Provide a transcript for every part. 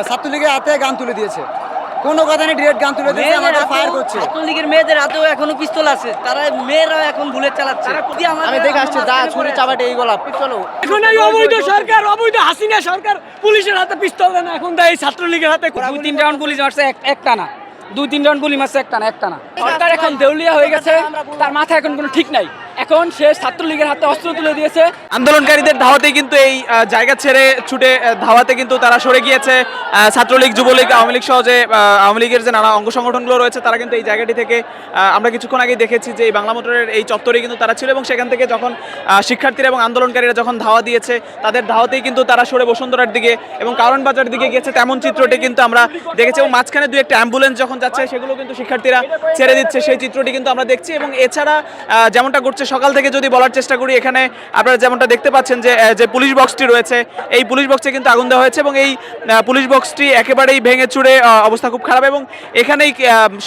ছাত্রলীগের হাতে গান তুলে দিয়েছে, কোনো কথা নেই, ডিরেক্ট গান তুলে দিয়েছে, আমাদের ফায়ার করছে। ছাত্রলীগের মেয়েদের হাতেও এখনো পিস্তল আছে, তারা মেয়েরা এখন বুলেট চালাচ্ছে। আমি দেখে আসছি যা ছুরি চাবাটে এইগুলা পিস্তলও। এখন এই অবৈধ সরকার, অবৈধ হাসিনা সরকার পুলিশের হাতে পিস্তল দেয় না, এখন দেয় এই ছাত্রলীগের হাতে। 2-3 রাউন্ড গুলি মারছে একটা না, 2-3 রাউন্ড গুলি মারছে একটা না। সরকার এখন দেউলিয়া হয়ে গেছে, তার মাথায় এখন কোনো ঠিক নাই। এখন সে ছাত্রলীগের হাতে অস্ত্র তুলে দিয়েছে। আন্দোলনকারীদের ধাওয়াতে কিন্তু এই জায়গা ছেড়ে ছুটে ধাওয়াতে কিন্তু তারা সরে গিয়েছে। ছাত্রলীগ, যুবলীগ, আওয়ামী লীগ সহ যে আওয়ামী লীগের যে নানা অঙ্গ সংগঠনগুলো রয়েছে তারা কিন্তু এই জায়গাটি থেকে আমরা কিছুক্ষণ আগে দেখেছি যে এই বাংলা মোটরের এই চত্বরে কিন্তু তারা ছিল এবং সেখান থেকে যখন শিক্ষার্থীরা এবং আন্দোলনকারীরা যখন ধাওয়া দিয়েছে তাদের ধাওয়াতেই কিন্তু তারা সরে বসুন্ধরার দিকে এবং কারণ বাজার দিকে গিয়েছে, তেমন চিত্রটি কিন্তু আমরা দেখেছি। এবং মাঝখানে দুই একটা অ্যাম্বুলেন্স যখন যাচ্ছে সেগুলো কিন্তু শিক্ষার্থীরা ছেড়ে দিচ্ছে, সেই চিত্রটি কিন্তু আমরা দেখছি। এবং এছাড়া যেমনটা ঘটছে সকাল থেকে যদি বলার চেষ্টা করি, এখানে আপনারা যেমনটা দেখতে পাচ্ছেন যে পুলিশ বক্সটি রয়েছে, এই পুলিশ বক্সে কিন্তু আগুন দেওয়া হয়েছে এবং এই পুলিশ বক্সটি একেবারেই ভেঙে চুরে অবস্থা খুব খারাপ। এবং এখানেই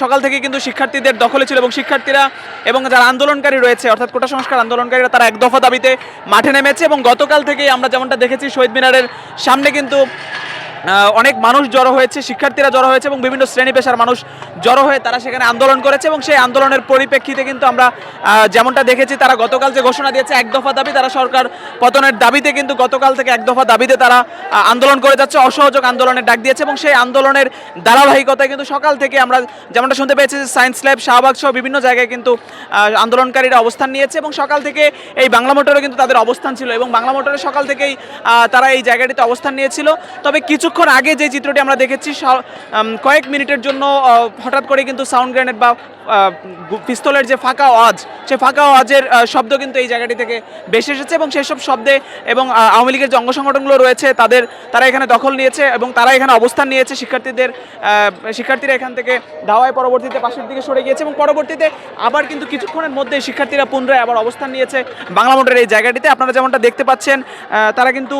সকাল থেকে কিন্তু শিক্ষার্থীদের দখলে ছিল এবং শিক্ষার্থীরা এবং যারা আন্দোলনকারী রয়েছে অর্থাৎ কোটা সংস্কার আন্দোলনকারীরা তারা এক দফা দাবিতে মাঠে নেমেছে। এবং গতকাল থেকেই আমরা যেমনটা দেখেছি শহীদ মিনারের সামনে কিন্তু অনেক মানুষ জড়ো হয়েছে, শিক্ষার্থীরা জড়ো হয়েছে এবং বিভিন্ন শ্রেণী পেশার মানুষ জড়ো হয়ে তারা সেখানে আন্দোলন করেছে। এবং সেই আন্দোলনের পরিপ্রেক্ষিতে কিন্তু আমরা যেমনটা দেখেছি তারা গতকাল যে ঘোষণা দিয়েছে এক দফা দাবি, তারা সরকার পতনের দাবিতে কিন্তু গতকাল থেকে এক দফা দাবিতে তারা আন্দোলন করে যাচ্ছে, অসহযোগ আন্দোলনের ডাক দিয়েছে। এবং সেই আন্দোলনের ধারাবাহিকতায় কিন্তু সকাল থেকে আমরা যেমনটা শুনতে পেয়েছি যে সায়েন্স ল্যাব, শাহবাগ সহ বিভিন্ন জায়গায় কিন্তু আন্দোলনকারীরা অবস্থান নিয়েছে এবং সকাল থেকে এই বাংলা মোটরে কিন্তু তাদের অবস্থান ছিল এবং বাংলা মোটরে সকাল থেকেই তারা এই জায়গাটিতে অবস্থান নিয়েছিল। তবে কিছুক্ষণ আগে যে চিত্রটি আমরা দেখেছি কয়েক মিনিটের জন্য হঠাৎ করে কিন্তু সাউন্ড গ্রেনেড বা পিস্তলের যে ফাঁকা আওয়াজ, সেই ফাঁকা আওয়াজের শব্দ কিন্তু এই জায়গাটি থেকে বেশি এসেছে এবং সেই সব শব্দে এবং আওয়ামী লীগের যে অঙ্গ সংগঠনগুলো রয়েছে তারা এখানে দখল নিয়েছে এবং তারা এখানে অবস্থান নিয়েছে। শিক্ষার্থীরা এখান থেকে ধাওয়ায় পরবর্তীতে পাশের দিকে সরে গিয়েছে এবং পরবর্তীতে আবার কিন্তু কিছুক্ষণের মধ্যে শিক্ষার্থীরা পুনরায় আবার অবস্থান নিয়েছে বাংলা মোটরের এই জায়গাটিতে। আপনারা যেমনটা দেখতে পাচ্ছেন তারা কিন্তু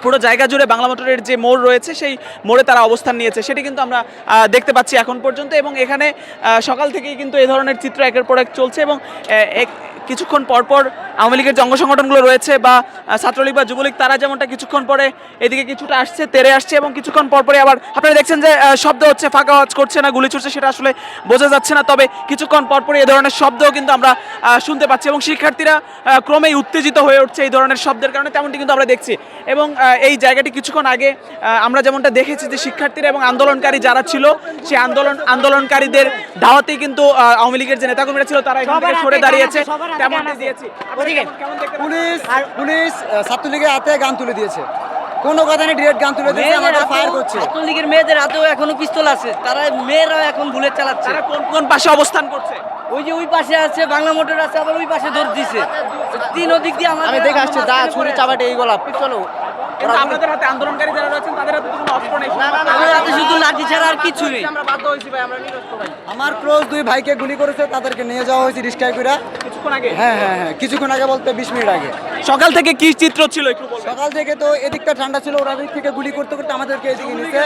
পুরো জায়গা জুড়ে বাংলা মোটরের যে মোড় রয়েছে সেই মোড়ে তারা অবস্থান নিয়েছে, সেটি কিন্তু আমরা দেখতে পাচ্ছি এখন পর্যন্ত। এবং এখানে সকাল থেকেই কিন্তু এই ধরনের চিত্র একের পর এক চলছে এবং কিছুক্ষণ পরপর আওয়ামী লীগের যে অঙ্গ সংগঠনগুলো রয়েছে বা ছাত্রলীগ বা যুবলীগ তারা যেমনটা কিছুক্ষণ পরে এদিকে কিছুটা আসছে, তেড়ে আসছে এবং কিছুক্ষণ পরপরই আবার আপনারা দেখছেন যে শব্দ হচ্ছে, ফাঁকা আওয়াজ করছে না গুলি ছুটছে সেটা আসলে বোঝা যাচ্ছে না, তবে কিছুক্ষণ পরপরই এই ধরনের শব্দও কিন্তু আমরা শুনতে পাচ্ছি এবং শিক্ষার্থীরা ক্রমেই উত্তেজিত হয়ে উঠছে এই ধরনের শব্দের কারণে, তেমনটি কিন্তু আমরা দেখছি। এবং এই জায়গাটি কিছুক্ষণ আগে আমরা যেমনটা দেখেছি যে শিক্ষার্থীরা এবং আন্দোলনকারী যারা ছিল সেই আন্দোলনকারীদের ধাওয়াতেই কিন্তু আওয়ামী লীগের যে নেতাকর্মীরা ছিল তারা এখান থেকে সরে দাঁড়িয়েছে, তেমনটি দিয়েছি। পুলিশ ছাত্রলীগের হাতে গান তুলে দিয়েছে, কোনো কথা নেই, ডিরেক্ট গান তুলে দিয়েছে, আমাদের ফায়ার করছে। ছাত্রলীগের মেয়েদের হাতেও এখনো পিস্তল আছে, তারা মেয়েরা এখন বুলেট চালাচ্ছে। তারা কোন পাশে অবস্থান করছে? ওই যে ওই পাশে আছে বাংলা মোটর আছে, আবার ওই পাশে দৌড় দিছে, তিন দিক দিয়ে আমি দেখে আসছি যা ছুরি চাবাটে এইগুলা পিস্তলও। কিন্তু আপনাদের হাতে আন্দোলনকারী যারা রয়েছেন তাদের হাতে কোনো অস্ত্র নেই। আমাদের হাতে শুধু লাঠি ছাড়া আর কিছু নেই। আমরা বাধ্য হইছি ভাই, আমরা নিরস্ত্র ভাই। আমার ক্লোজ দুই ভাইকে গুলি করেছে, তাদেরকে নিয়ে যাওয়া হয়েছে রিস্কায় করে। কিছুক্ষণ আগে? হ্যাঁ, কিছুক্ষণ আগে বলতে 20 মিনিট আগে। সকাল থেকে কি চিত্র ছিল একটু বলুন। সকাল থেকে তো এদিকটা ঠান্ডা ছিল, ওরা দিক থেকে গুলি করতে করতে আমাদেরকে এদিকে নিচে,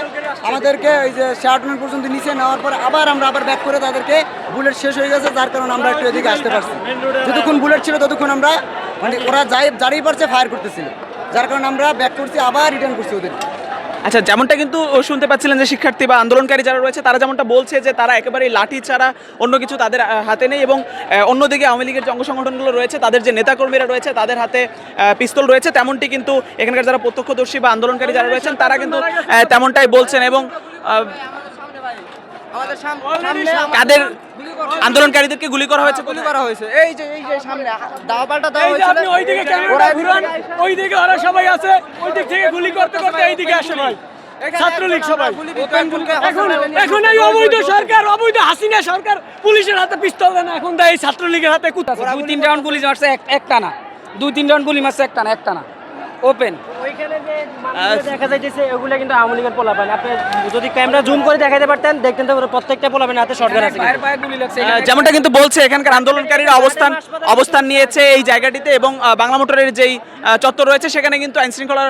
আমাদেরকে ওই যে শেয়ারটন পর্যন্ত নিচে নেওয়ার পর আমরা ব্যাক করে তাদেরকে বুলেট শেষ হয়ে গেছে, যার কারণে আমরা একটু এদিকে আসতে পারছি। যতক্ষণ বুলেট ছিল ততক্ষণ আমরা মানে ওরা যারই পারছে ফায়ার করতেছিল, যার কারণে আমরা ব্যাক করছি, আবার রিটার্ন করছি ওদের। আচ্ছা, যেমনটা কিন্তু শুনতে পাচ্ছিলেন যে শিক্ষার্থী বা আন্দোলনকারী যারা রয়েছে তারা যেমনটা বলছে যে তারা একেবারেই লাঠি ছাড়া অন্য কিছু তাদের হাতে নেই এবং অন্যদিকে আওয়ামী লীগের যে অঙ্গ সংগঠনগুলো রয়েছে তাদের যে নেতাকর্মীরা রয়েছে তাদের হাতে পিস্তল রয়েছে, তেমনটি কিন্তু এখানকার যারা প্রত্যক্ষদর্শী বা আন্দোলনকারী যারা রয়েছেন তারা কিন্তু তেমনটাই বলছেন। এবং কাদের আন্দোলনকারীদেরকে গুলি করা হয়েছে? এই যে সামনে দাও পাল্টা দাও হয়েছে। আপনি ওইদিকে ক্যামেরা ঘুরান, ওইদিকে ওরা সবাই আছে, ওই দিক থেকে গুলি করতে করতে এইদিকে আসে ভাই ছাত্রলীগ সবাই। এখন এই অবৈধ সরকার, অবৈধ হাসিনা সরকার পুলিশের হাতে পিস্তল দেয় না, এখন দেয় এই ছাত্রলীগের হাতে। 2-3 রাউন্ড গুলি মারছে একটা না, 2-3 রাউন্ড গুলি মারছে একটা না ওপেন। ওইখানে যে দেখা যাইতেছে ওগুলো কিন্তু আওয়ামী লীগের পোলাপান। আপনি যদি ক্যামেরা জুম করে দেখাতে পারতেন দেখতেন তো প্রত্যেকটা পোলাপানের হাতে শটগান আছে। যেমনটা কিন্তু বলছে এখানকার আন্দোলনকারীরা অবস্থান নিয়েছে এই জায়গাটিতে এবং বাংলা মোটরের যেই চত্বর রয়েছে সেখানে কিন্তু আইন শৃঙ্খলা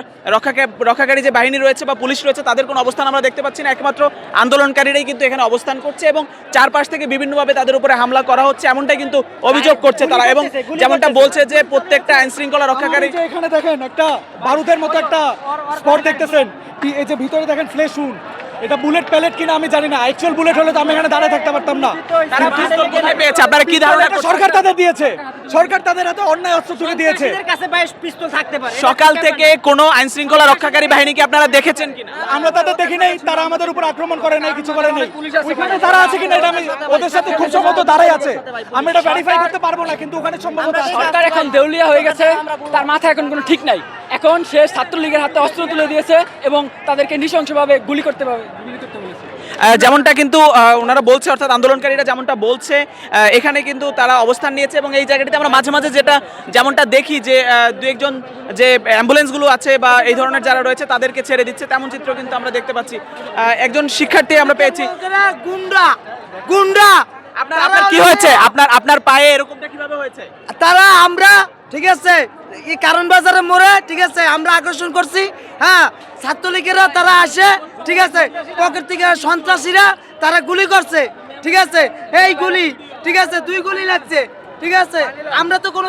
রক্ষাকারী যে বাহিনী রয়েছে বা পুলিশ রয়েছে তাদের কোনো অবস্থান আমরা দেখতে পাচ্ছি না, একমাত্র আন্দোলনকারীরাই কিন্তু এখানে অবস্থান করছে এবং চারপাশ থেকে বিভিন্নভাবে তাদের উপরে হামলা করা হচ্ছে এমনটাই কিন্তু অভিযোগ করছে তারা। এবং যেমনটা বলছে যে প্রত্যেকটা আইন শৃঙ্খলা রক্ষাকারী এখানে দেখেন একটা বারুদের ভয়াবহ একটা স্পট দেখতেছেন, এই যে ভিতরে দেখেন ফ্লেশ উন্ড, এটা বুলেট প্যালেট কিনা আমি জানি না, অ্যাকচুয়াল বুলেট হলে তো আমি এখানে দাঁড়িয়ে থাকতে পারতাম না। তারা পিস্তল কোথায় পেয়েছে, আপনারা কি ধারণা করছেন? সরকার তাদের দিয়েছে, সরকার তাদের হাতে অন্যায় অস্ত্র তুলে দিয়েছে। এদের কাছে 22 পিস্তল থাকতে পারে। সকাল থেকে কোনো আইন শৃঙ্খলা রক্ষাকারী বাহিনীকে আপনারা দেখেছেন কিনা? আমরা তাদের দেখি নাই, তারা আমাদের উপর আক্রমণ করে নাই, কিছু করে নাই। ওইখানে তারা আছে কিনা এটা আমি ওদের সাথে খুব সম্ভবত দাঁড়াই আছে, আমি এটা ভেরিফাই করতে পারবো না, কিন্তু ওখানে সম্ভবত আছে। সরকার এখন দেউলিয়া হয়ে গেছে, তার মাথায় এখন কোনো ঠিক নাই। এখন সে ছাত্রলীগের হাতে অস্ত্র তুলে দিয়েছে এবং তাদেরকে নৃশংসভাবে গুলি করতে বলেছে। যেমনটা কিন্তু ওনারা বলছে, অর্থাৎ আন্দোলনকারীরা যেমনটা বলছে, এখানে কিন্তু তারা অবস্থান নিয়েছে এবং এই জায়গাটিতে আমরা মাঝে মাঝে যেমনটা দেখি যে দু একজন যে অ্যাম্বুলেন্সগুলো আছে বা এই ধরনের যারা রয়েছে তাদেরকে ছেড়ে দিচ্ছে, তেমন চিত্র কিন্তু আমরা দেখতে পাচ্ছি। একজন শিক্ষার্থী আমরা পেয়েছি। গুন্ডা আপনার কি হয়েছে? আপনার পায়ে এরকমটা কিভাবে হয়েছে? তারা আমরা ঠিক আছে এই কারণ বাজারে মোড়ে ঠিক আছে আমরা আকর্ষণ করছি, হ্যাঁ ছাত্রলীগেরা তারা আসে ঠিক আছে, পকেট থেকে সন্ত্রাসীরা তারা গুলি করছে ঠিক আছে, এই গুলি ঠিক আছে 2 গুলি লাগছে ঠিক আছে। আমরা তো কোনো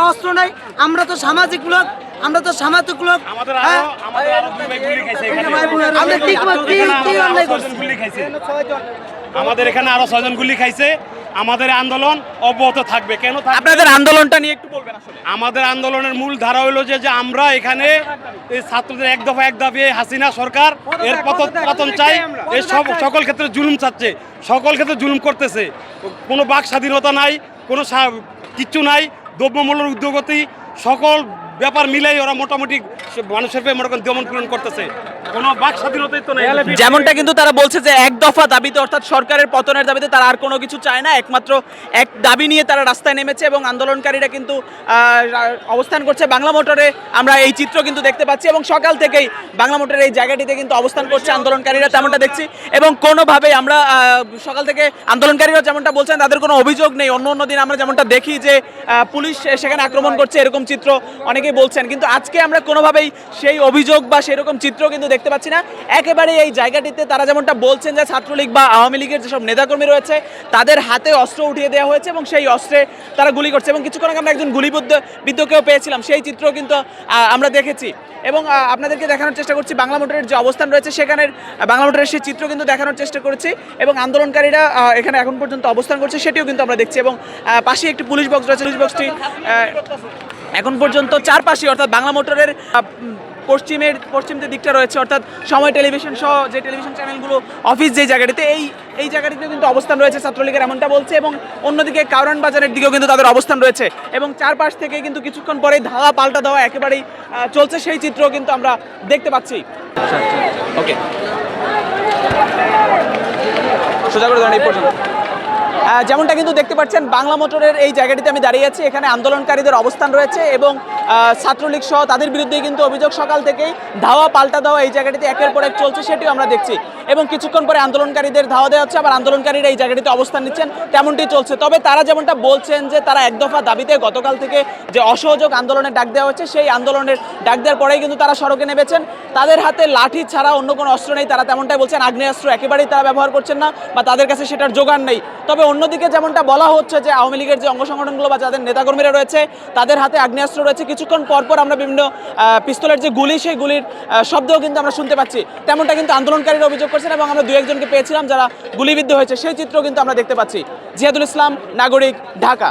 অস্ত্র নাই, আমরা তো সামাজিক লোক, আমরা তো সামাজিক লোক। হ্যাঁ? আমরা কি অন্যায় করছি? আমাদের এখানে আরো 6 জন গুলি খাইছে। আমাদের আন্দোলন অব্যাহত থাকবে। কেন থাকবে? আপনাদের আন্দোলনটা নিয়ে একটু বলবেন। আসলে আমাদের আন্দোলনের মূল ধারা হলো যে আমরা এখানে এই ছাত্রদের এক দফা হাসিনা সরকার এর পতন চাই। এই সকল ক্ষেত্রে জুলুম চাচ্ছে, সকল ক্ষেত্রে জুলুম করতেছে। কোনো বাক স্বাধীনতা নাই, কোনো কিচ্ছু নাই, দ্রব্যমূল্যের উদ্যোগতি সকল ব্যাপার মিলাই ওরা মোটামুটি মানুষের মনে করেন দমন পূরণ করতেছে, কোনো বাক স্বাধীনতাই তো নেই। যেমনটা কিন্তু তারা বলছে যে এক দফা দাবিতে, অর্থাৎ সরকারের পতনের দাবিতে তারা আর কোনো কিছু চায় না, একমাত্র এক দাবি নিয়ে তারা রাস্তায় নেমেছে এবং আন্দোলনকারীরা কিন্তু অবস্থান করছে বাংলা মোটরে। আমরা এই চিত্র কিন্তু দেখতে পাচ্ছি এবং সকাল থেকেই বাংলা মোটরের এই জায়গাটিতে কিন্তু অবস্থান করছে আন্দোলনকারীরা, তেমনটা দেখছি। এবং কোনোভাবেই আমরা সকাল থেকে আন্দোলনকারীরা যেমনটা বলছেন তাদের কোনো অভিযোগ নেই। অন্য দিন আমরা যেমনটা দেখি যে পুলিশ সেখানে আক্রমণ করছে, এরকম চিত্র অনেকেই বলছেন, কিন্তু আজকে আমরা কোনোভাবেই সেই অভিযোগ বা সেরকম চিত্র কিন্তু দেখতে পাচ্ছি না। একেবারে এই জায়গাটিতে তারা যেমনটা বলছেন যে ছাত্রলীগ বা আওয়ামী লীগের যেসব নেতাকর্মী রয়েছে তাদের হাতে অস্ত্র উঠিয়ে দেওয়া হয়েছে এবং সেই অস্ত্রে তারা গুলি করছে এবং কিছুক্ষণ আগে আমরা একজন গুলিবিদ্ধকেও পেয়েছিলাম, সেই চিত্র কিন্তু আমরা দেখেছি এবং আপনাদেরকে দেখানোর চেষ্টা করছি বাংলা মোটরের যে অবস্থান রয়েছে সেখানের বাংলা মোটরের সেই চিত্র কিন্তু দেখানোর চেষ্টা করেছি এবং আন্দোলনকারীরা এখানে এখন পর্যন্ত অবস্থান করছে সেটিও কিন্তু আমরা দেখছি এবং পাশে একটি পুলিশ বক্স রয়েছে। পুলিশ বক্সটি এখন পর্যন্ত চারপাশে, অর্থাৎ বাংলা মোটরের পশ্চিম যে দিকটা রয়েছে, অর্থাৎ সময় টেলিভিশন সহ যে টেলিভিশন চ্যানেলগুলো অফিস যে জায়গাটিতে, এই জায়গাটিতে কিন্তু অবস্থান রয়েছে ছাত্রলীগের, এমনটা বলছে। এবং অন্যদিকে কারওয়ান বাজারের দিকেও কিন্তু তাদের অবস্থান রয়েছে এবং চারপাশ থেকে কিন্তু কিছুক্ষণ পরে ধাওয়া পাল্টা দেওয়া একেবারেই চলছে, সেই চিত্র কিন্তু আমরা দেখতে পাচ্ছি। ওকে, সোজা করে ধরেন এই পর্যন্ত। যেমনটা কিন্তু দেখতে পাচ্ছেন বাংলা মোটরের এই জায়গাটিতে আমি দাঁড়িয়ে আছি, এখানে আন্দোলনকারীদের অবস্থান রয়েছে এবং ছাত্রলীগ সহ তাদের বিরুদ্ধে কিন্তু অভিযোগ সকাল থেকেই ধাওয়া পাল্টা দেওয়া এই জায়গাটিতে একের পর এক চলছে, সেটিও আমরা দেখছি এবং কিছুক্ষণ পরে আন্দোলনকারীদের ধাওয়া দেওয়া হচ্ছে, আবার আন্দোলনকারীরা এই জায়গাটিতে অবস্থান নিচ্ছেন, তেমনটি চলছে। তবে তারা যেমনটা বলছেন যে তারা এক দফা দাবিতে গতকাল থেকে যে অসহযোগ আন্দোলনের ডাক দেওয়া হচ্ছে, সেই আন্দোলনের ডাক দেওয়ার পরেই কিন্তু তারা সড়কে নেমেছেন। তাদের হাতে লাঠি ছাড়া অন্য কোনো অস্ত্র নেই, তারা তেমনটাই বলছেন। আগ্নেয়াস্ত্র একেবারেই তারা ব্যবহার করছেন না বা তাদের কাছে সেটার জোগাড় নেই। তবে অন্যদিকে যেমনটা বলা হচ্ছে যে আওয়ামী লীগের যে অঙ্গ সংগঠনগুলো বা যাদের নেতাকর্মীরা রয়েছে তাদের হাতে আগ্নেয়াস্ত্র রয়েছে। কিছুক্ষণ পরপর আমরা বিভিন্ন পিস্তলের যে গুলি, সেই গুলির শব্দও কিন্তু আমরা শুনতে পাচ্ছি, তেমনটা কিন্তু আন্দোলনকারীরা অভিযোগ করছেন এবং আমরা 2-1 জনকে পেয়েছিলাম যারা গুলিবিদ্ধ হয়েছে, সেই চিত্র কিন্তু আমরা দেখতে পাচ্ছি। জিয়াদুল ইসলাম, নাগরিক, ঢাকা।